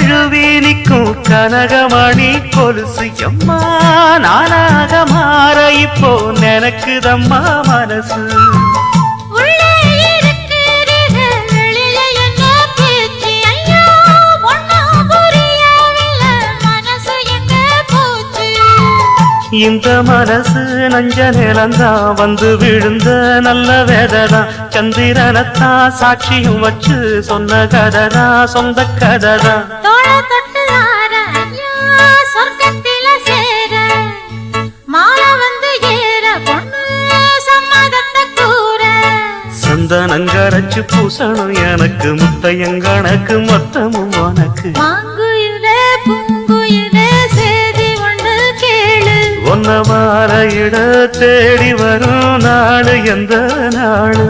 தழுவி நிற்கும் கனகமணி கொலுசு எம்மா நானாக மாற இப்போ நினைக்குதம்மா மனசு இந்த மனசு நஞ்ச நிலந்தான் வந்து விழுந்த நல்ல வேததான் சந்திரனத்தான் சாட்சியும் வச்சு சொன்ன கதரா சொந்த கதரா சந்தனங்கரைச்சு பூசணும் எனக்கு முத்தையங்கணக்கு மொத்தமும் உனக்கு ஒன்ன மாற இட தேடி வரும் நாடு எந்த நாடு